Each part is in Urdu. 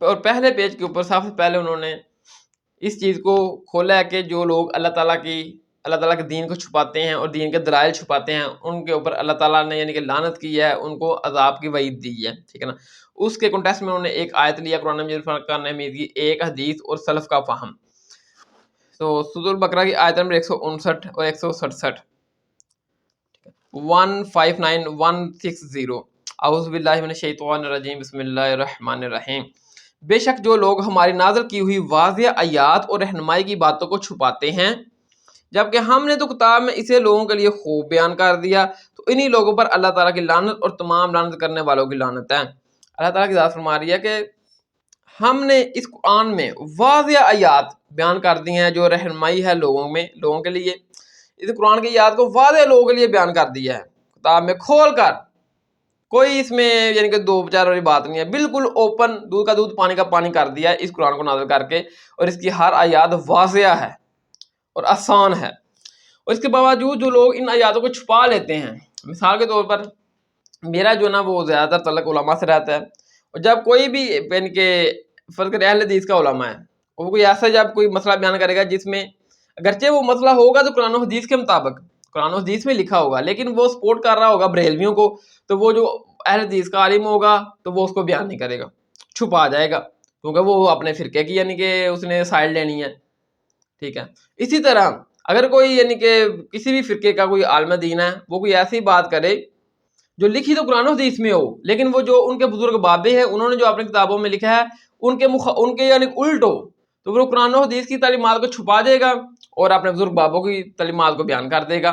اور پہلے پیج کے اوپر سب سے پہلے انہوں نے اس چیز کو کھولا ہے کہ جو لوگ اللہ تعالیٰ کے دین کو چھپاتے ہیں اور دین کے دلائل چھپاتے ہیں ان کے اوپر اللہ تعالیٰ نے یعنی کہ لعنت کی ہے، ان کو عذاب کی وعید دی ہے، ٹھیک ہے نا۔ اس کے کنٹیکسٹ میں انہوں نے ایک آیت لیا قرآن مجید، فرقان حمید کی ایک حدیث اور سلف کا فہم۔ تو سورۃ البقرہ کی آیت نمبر 159 اور 167، 159 160، اعوذ باللہ من الشیطان الرجیم، بسم اللہ الرحمن الرحیم۔ بے شک جو لوگ ہماری نازل کی ہوئی واضح آیات اور رہنمائی کی باتوں کو چھپاتے ہیں، جبکہ ہم نے تو کتاب میں اسے لوگوں کے لیے خوب بیان کر دیا، تو انہی لوگوں پر اللہ تعالیٰ کی لعنت اور تمام لعنت کرنے والوں کی لعنت ہے۔ اللہ تعالیٰ کی ذات فرما رہی ہے کہ ہم نے اس قرآن میں واضح آیات بیان کر دی ہیں جو رہنمائی ہے لوگوں کے لیے۔ اس قرآن کی آیات کو واضح لوگوں کے لیے بیان کر دیا ہے کتاب میں کھول کر، کوئی اس میں یعنی کہ دو بچار والی بات نہیں ہے، بالکل اوپن، دودھ کا دودھ پانی کا پانی کر دیا ہے اس قرآن کو نازل کر کے، اور اس کی ہر آیات واضح ہے اور آسان ہے۔ اور اس کے باوجود جو لوگ ان آیاتوں کو چھپا لیتے ہیں، مثال کے طور پر میرا جو نا وہ زیادہ تر تعلق علماء سے رہتا ہے، اور جب کوئی بھی یعنی کہ فرض کرے اہل حدیث کا علماء ہے، وہ کوئی ایسا جب کوئی مسئلہ بیان کرے گا جس میں اگرچہ وہ مسئلہ ہوگا تو قرآن و حدیث کے مطابق، قرآن و حدیث میں لکھا ہوگا، لیکن وہ سپورٹ کر رہا ہوگا بریلویوں کو، تو وہ جو اہل حدیث کا عالم ہوگا تو وہ اس کو بیان نہیں کرے گا، چھپا جائے گا، کیونکہ وہ اپنے فرقے کی یعنی کہ اس نے سائڈ لینی ہے، ٹھیک ہے۔ اسی طرح اگر کوئی یعنی کہ کسی بھی فرقے کا کوئی عالم دین ہے، وہ کوئی ایسی بات کرے جو لکھی تو قرآن و حدیث میں ہو، لیکن وہ جو ان کے بزرگ بابے ہیں انہوں نے جو اپنی کتابوں میں لکھا ہے ان کے یعنی الٹ ہو، تو وہ قرآن و حدیث کی تعلیمات کو چھپا دے گا اور اپنے بزرگ بابوں کی تعلیمات کو بیان کر دے گا۔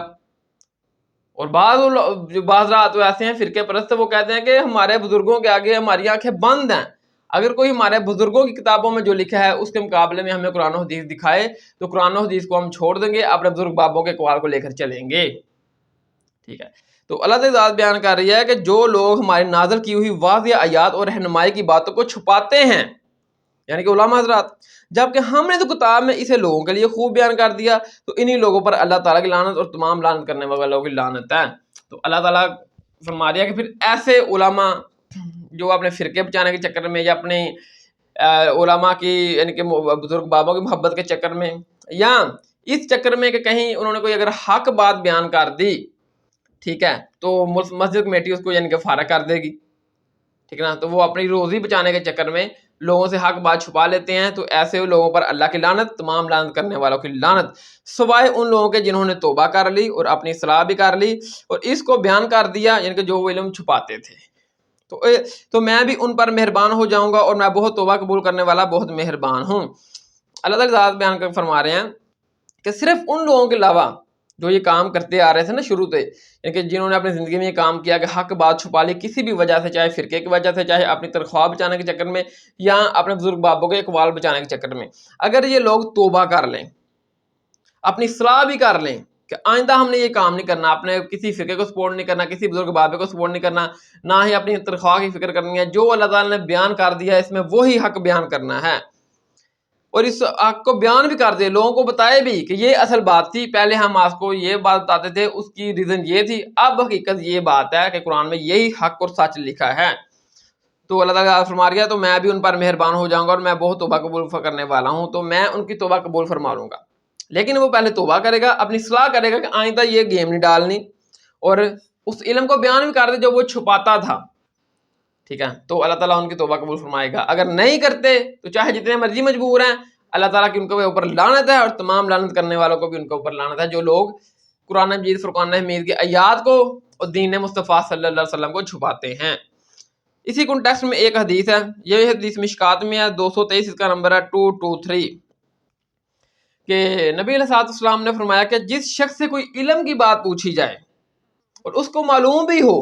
اور بعض رات ایسے ہیں فرقے پرست، وہ کہتے ہیں کہ ہمارے بزرگوں کے آگے ہماری آنکھیں بند ہیں، اگر کوئی ہمارے بزرگوں کی کتابوں میں جو لکھا ہے اس کے مقابلے میں ہمیں قرآن و حدیث دکھائے تو قرآن و حدیث کو ہم چھوڑ دیں گے، اپنے بزرگ بابوں کے اقوال کو لے کر چلیں گے، ٹھیک ہے۔ تو اللہ تعالیٰ ذات بیان کر رہی ہے کہ جو لوگ ہماری نازل کی ہوئی واضح آیات اور رہنمائی کی باتوں کو چھپاتے ہیں، یعنی کہ علماء حضرات، جبکہ ہم نے تو کتاب میں اسے لوگوں کے لیے خوب بیان کر دیا، تو انہی لوگوں پر اللہ تعالیٰ کی لعنت اور تمام لعنت کرنے والوں کی لعنت ہے۔ تو اللہ تعالیٰ فرما رہا ہے کہ پھر ایسے علماء جو اپنے فرقے بچانے کے چکر میں یا اپنے علماء کی یعنی کہ بزرگ بابوں کی محبت کے چکر میں یا اس چکر میں کہ کہیں انہوں نے کوئی اگر حق بات بیان کر دی، ٹھیک ہے، تو مسجد کمیٹی اس کو یعنی کہ فارغ کر دے گی، ٹھیک ہے نا، تو وہ اپنی روزی بچانے کے چکر میں لوگوں سے حق بات چھپا لیتے ہیں، تو ایسے لوگوں پر اللہ کی لعنت، تمام لعنت کرنے والوں کی لعنت، سوائے ان لوگوں کے جنہوں نے توبہ کر لی اور اپنی اصلاح بھی کر لی اور اس کو بیان کر دیا، یعنی کہ جو وہ علم چھپاتے تھے، تو میں بھی ان پر مہربان ہو جاؤں گا اور میں بہت توبہ قبول کرنے والا بہت مہربان ہوں۔ اللہ تعالیٰ ذات بیان کر فرما رہے ہیں کہ صرف ان لوگوں کے علاوہ جو یہ کام کرتے آ رہے تھے نا شروع سے، یعنی کہ جنہوں نے اپنی زندگی میں یہ کام کیا کہ حق بات چھپا لی کسی بھی وجہ سے، چاہے فرقے کی وجہ سے، چاہے اپنی تنخواہ بچانے کے چکر میں یا اپنے بزرگ بابوں کے اقوال بچانے کے چکر میں، اگر یہ لوگ توبہ کر لیں، اپنی اصلاح بھی کر لیں کہ آئندہ ہم نے یہ کام نہیں کرنا، اپنے کسی فرقے کو سپورٹ نہیں کرنا، کسی بزرگ بابے کو سپورٹ نہیں کرنا، نہ ہی اپنی تنخواہ کی فکر کرنی ہے، جو اللہ تعالیٰ نے بیان کر دیا ہے اس میں وہی حق بیان کرنا ہے، اور اس حق کو بیان بھی کر دے، لوگوں کو بتائے بھی کہ یہ اصل بات تھی، پہلے ہم آپ کو یہ بات بتاتے تھے، اس کی ریزن یہ تھی، اب حقیقت یہ بات ہے کہ قرآن میں یہی حق اور سچ لکھا ہے۔ تو اللہ تعالیٰ فرما رہا ہے تو میں بھی ان پر مہربان ہو جاؤں گا اور میں بہت توبہ قبول کرنے والا ہوں، تو میں ان کی توبہ قبول فرما لوں گا، لیکن وہ پہلے توبہ کرے گا، اپنی اصلاح کرے گا کہ آئندہ یہ گیم نہیں ڈالنی، اور اس علم کو بیان بھی کر دے جو وہ چھپاتا تھا، ٹھیک ہے، تو اللہ تعالیٰ ان کی توبہ قبول فرمائے گا۔ اگر نہیں کرتے تو چاہے جتنے مرضی مجبور ہیں، اللہ تعالیٰ کی ان کے اوپر لعنت ہے اور تمام لعنت کرنے والوں کو بھی ان کے اوپر لعنت ہے جو لوگ قرآن مجید فرقان حمید کی آیات کو اور دین مصطفیٰ صلی اللہ علیہ وسلم کو چھپاتے ہیں۔ اسی کنٹیکسٹ میں ایک حدیث ہے، یہ حدیث مشکات میں ہے 223، اس کا نمبر ہے 223، کہ نبی علیہ السلام نے فرمایا کہ جس شخص سے کوئی علم کی بات پوچھی جائے اور اس کو معلوم بھی ہو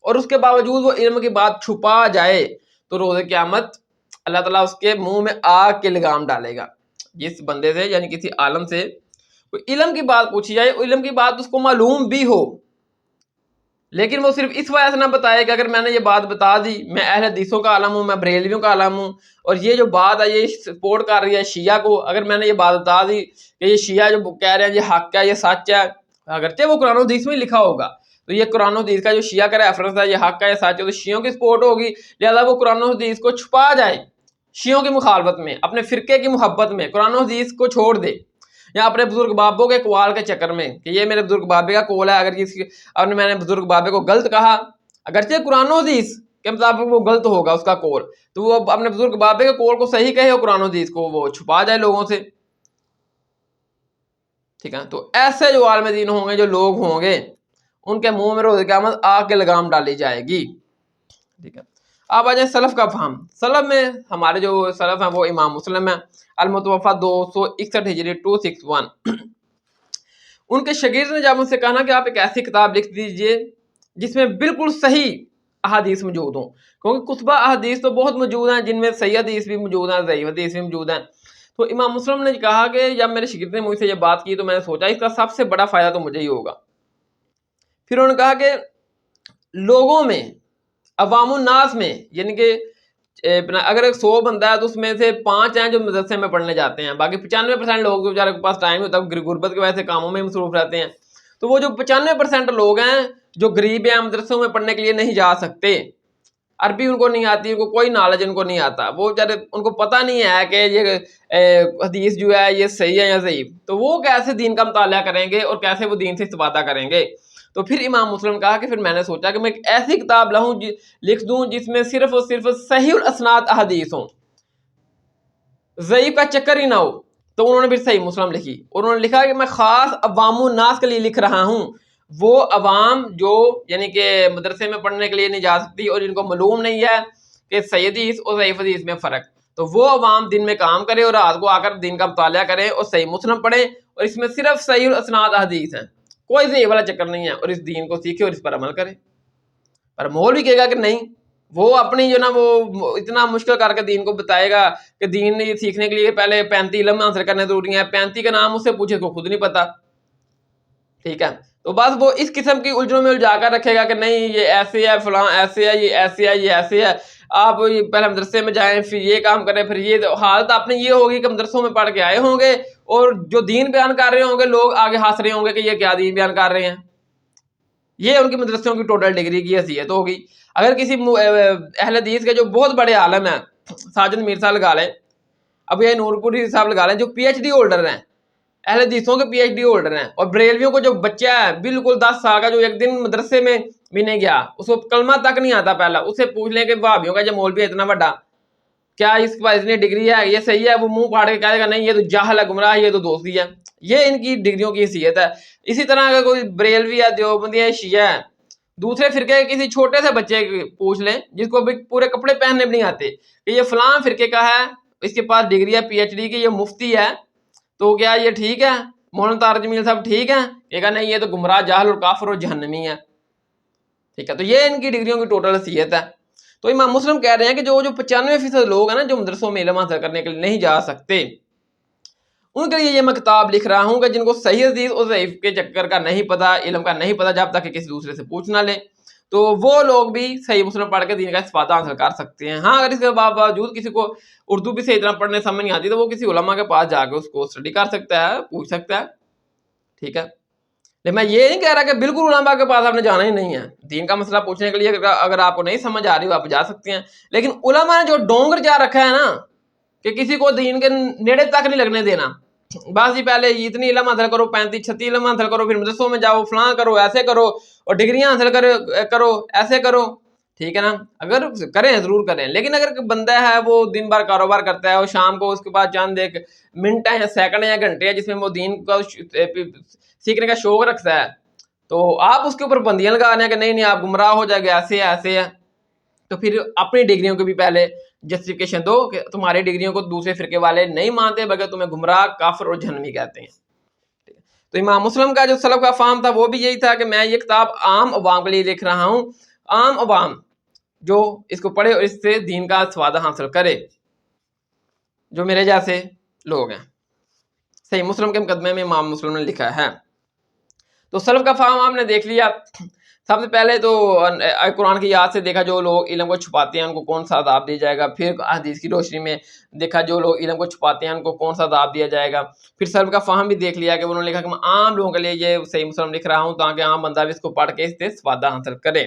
اور اس کے باوجود وہ علم کی بات چھپا جائے تو روز قیامت اللہ تعالیٰ اس کے منہ میں آگ کے لگام ڈالے گا۔ جس بندے سے یعنی کسی عالم سے کوئی علم کی بات پوچھی جائے، علم کی بات اس کو معلوم بھی ہو، لیکن وہ صرف اس وجہ سے نہ بتائے کہ اگر میں نے یہ بات بتا دی، میں اہل حدیثوں کا عالم ہوں، میں بریلویوں کا عالم ہوں، اور یہ جو بات ہے یہ سپورٹ کر رہی ہے شیعہ کو، اگر میں نے یہ بات بتا دی کہ یہ شیعہ جو کہہ رہے ہیں یہ حق ہے، یہ سچ ہے، اگرچہ وہ قرآن و حدیث میں لکھا ہوگا، تو یہ قرآن و حدیث کا جو شیعہ کا ریفرنس ہے یہ حق ہے، یہ سچ ہے، تو شیعوں کی سپورٹ ہوگی، لہذا وہ قرآن و حدیث کو چھپا جائے شیعوں کی مخالفت میں، اپنے فرقے کی محبت میں قرآن و حدیث کو چھوڑ دے، یا اپنے بزرگ بابوں کے قوال کے چکر میں کہ یہ میرے بزرگ بابے کا قول ہے، اگر میں نے بزرگ بابے کو غلط کہا، اگرچہ قرآن و حدیث کے مطابق وہ غلط ہوگا اس کا قول، تو وہ اپنے بزرگ بابے کے قول کو صحیح کہے اور قرآن و حدیث کو وہ چھپا جائے لوگوں سے. ٹھیک ہے، تو ایسے جو عالم دین ہوں گے، جو لوگ ہوں گے، ان کے منہ میں روز قیامت آگ کے لگام ڈالی جائے گی. ٹھیک ہے، آپ آ جائیں سلف کا فہم. سلف میں ہمارے جو سلف ہیں وہ امام مسلم ہیں، المتوفا 261 ہجری 261. ان کے شاگرد نے جب ان سے کہا کہ آپ ایک ایسی کتاب لکھ دیجئے جس میں بالکل صحیح احادیث موجود ہوں، کیونکہ کتبہ احادیث تو بہت موجود ہیں جن میں صحیح حدیث بھی موجود ہیں، ضعیف حدیث بھی موجود ہیں. تو امام مسلم نے کہا کہ جب میرے شاگرد نے مجھ سے یہ بات کی تو میں نے سوچا اس کا سب سے بڑا فائدہ تو مجھے ہی ہوگا. پھر انہوں نے کہا کہ لوگوں میں، عوام الناس میں، یعنی کہ اگر 100 بندہ ہے تو اس میں سے 5 ہیں جو مدرسے میں پڑھنے جاتے ہیں، باقی 95% لوگ جو بیچارے کے پاس ٹائم ہوتا ہے غربت کی وجہ سے کاموں میں مصروف رہتے ہیں. تو وہ جو 95% لوگ ہیں جو غریب ہیں، مدرسوں میں پڑھنے کے لیے نہیں جا سکتے، عربی ان کو نہیں آتی، ان کو کوئی نالج ان کو نہیں آتا، وہ بیچارے ان کو پتہ نہیں ہے کہ یہ حدیث جو ہے یہ صحیح ہے یا ضعیف، تو وہ کیسے دین کا مطالعہ کریں گے اور کیسے وہ دین سے استفادہ کریں گے. تو پھر امام مسلم نے کہا کہ پھر میں نے سوچا کہ میں ایک ایسی کتاب لکھ دوں جس میں صرف اور صرف صحیح الاسناد احادیث ہوں، ضعیف کا چکر ہی نہ ہو. تو انہوں نے پھر صحیح مسلم لکھی، اور انہوں نے لکھا کہ میں خاص عوام الناس کے لیے لکھ رہا ہوں، وہ عوام جو یعنی کہ مدرسے میں پڑھنے کے لیے نہیں جا سکتی اور جن کو معلوم نہیں ہے کہ صحیح حدیث اور ضعیف حدیث میں فرق، تو وہ عوام دن میں کام کرے اور رات کو آ کر دین کا مطالعہ کریں اور صحیح مسلم پڑھیں، اور اس میں صرف صحیح الاسناد حدیث ہیں، کوئی ضعیف والا چکر نہیں ہے، اور اس دین کو سیکھے اور اس پر عمل کرے. پر مولوی کہے گا کہ نہیں، وہ اپنی جو نا وہ اتنا مشکل کر کے دین کو بتائے گا کہ دین یہ سیکھنے کے لیے پہلے 35 علم حاصل کرنے ضروری ہیں، 35 کا نام اس سے پوچھے کو خود نہیں پتا. ٹھیک ہے، تو بس وہ اس قسم کی الجھنوں میں الجھا کر رکھے گا کہ نہیں یہ ایسے ہے، فلاں ایسے ہے، یہ ایسے ہے، یہ ایسے ہے، آپ پہلے مدرسے میں جائیں، پھر یہ کام کریں، پھر یہ حالت آپ نے یہ ہوگی کہ مدرسوں میں پڑھ کے آئے ہوں گے اور جو دین بیان کر رہے ہوں گے لوگ آگے ہنس رہے ہوں گے کہ یہ کیا دین بیان کر رہے ہیں. یہ ان کی مدرسوں کی ٹوٹل ڈگری کی حیثیت ہوگی. اگر کسی اہل حدیث کے جو بہت بڑے عالم ہیں، ساجد میر صاحب لگا لیں، اب یہ نور پوری صاحب لگا لیں، جو پی ایچ ڈی ہولڈر ہیں، اہل حدیثوں کے پی ایچ ڈی ہولڈر ہیں، اور بریلویوں کو جو بچہ ہے بالکل 10 سال کا جو ایک دن مدرسے میں بھی نہیں گیا، اس کو کلمہ تک نہیں آتا پہلا، اسے پوچھ لیں کہ وہابیوں کا جو مولوی ہے اتنا بڑا، کیا اس کے پاس اتنی ڈگری ہے، یہ صحیح ہے، وہ منہ پھاڑ کے کہے گا نہیں یہ تو جاہل ہے، گمراہ ہے، یہ تو دوستی ہے. یہ ان کی ڈگریوں کی حیثیت ہے. اسی طرح اگر کوئی بریلوی ہے، دیوبندی ہے، شیعہ ہے، دوسرے فرقے کے کسی چھوٹے سے بچے پوچھ لیں جس کو بھی پورے کپڑے پہننے بھی نہیں آتے کہ یہ فلاں فرقے کا ہے، اس کے پاس ڈگری ہے پی ایچ ڈی کی، یہ مفتی ہے، تو کیا یہ ٹھیک ہے، مولانا طارق جمیل صاحب ٹھیک ہے؟ یہ کہا نہیں یہ تو گمراہ، جاہل اور کافر اور جہنمی ہے. ٹھیک ہے، تو یہ ان کی ڈگریوں کی ٹوٹل حیثیت ہے. تو امام مسلم کہہ رہے ہیں کہ جو 95% لوگ ہیں نا جو مدرسوں میں علم حاصل کرنے کے لیے نہیں جا سکتے، ان کے لیے یہ میں کتاب لکھ رہا ہوں کہ جن کو صحیح حدیث اور ضعیف کے چکر کا نہیں پتا، علم کا نہیں پتا، جب تک کہ کسی دوسرے سے پوچھ نہ لیں، تو وہ لوگ بھی صحیح مسلم پڑھ کے دین کا استفادہ حاصل کر سکتے ہیں. ہاں اگر اس کے باوجود کسی کو اردو بھی صحیح طرح پڑھنے سمجھ نہیں آتی تو وہ کسی علماء کے پاس جا کے اس کو اسٹڈی کر سکتا ہے، پوچھ سکتا ہے. ٹھیک ہے، لیکن میں یہ نہیں کہہ رہا کہ بالکل علماء کے پاس آپ نے جانا ہی نہیں ہے. دین کا مسئلہ پوچھنے کے لیے اگر آپ کو نہیں سمجھ آ رہی ہو آپ جا سکتے ہیں، لیکن علماء نے جو ڈونگر جا رکھا ہے نا کہ کسی کو دین کے نیڑے تک نہیں لگنے دینا، بس جی پہلے اتنی علم حاصل کرو، 35-36 علم حاصل کرو، پھر مدرسوں میں جاؤ، فلاں کرو، ایسے کرو، اور ڈگریاں حاصل کرو، ایسے کرو. ٹھیک ہے نا، اگر کریں ضرور کریں، لیکن اگر بندہ ہے وہ دن بھر کاروبار کرتا ہے اور شام کو اس کے بعد چند ایک منٹ یا سیکنڈ یا گھنٹے جس میں وہ دین کا سیکھنے کا شوق رکھتا ہے، تو آپ اس کے اوپر بندیاں لگا رہے ہیں کہ نہیں آپ گمراہ ہو جائے گے، ایسے ہے. تو پھر اپنی ڈگریوں کو بھی پہلے جسٹیفیکیشن دو کہ تمہاری ڈگریوں کو دوسرے فرقے والے نہیں مانتے بلکہ تمہیں گمراہ، کافر اور جہنمی کہتے ہیں. تو امام مسلم کا جو سلف کا فہم تھا وہ بھی یہی تھا کہ میں یہ کتاب عام عوام کے لیے لکھ رہا ہوں، عام عوام جو اس کو پڑھے اور اس سے دین کا استفادہ حاصل کرے، جو میرے جیسے لوگ ہیں. صحیح مسلم کے مقدمے میں امام مسلم نے لکھا ہے. تو سلف کا فہم آپ نے دیکھ لیا. سب سے پہلے تو قرآن کی یاد سے دیکھا جو لوگ علم کو چھپاتے ہیں ان کو کون سا عذاب دیا جائے گا، پھر حدیث کی روشنی میں دیکھا جو لوگ علم کو چھپاتے ہیں ان کو کون سا عذاب دیا جائے گا، پھر سلف کا فہم بھی دیکھ لیا کہ انہوں نے لکھا کہ میں عام لوگوں کے لیے یہ صحیح مسلم لکھ رہا ہوں تاکہ عام بندہ بھی اس کو پڑھ کے اس سے استفادہ حاصل کرے.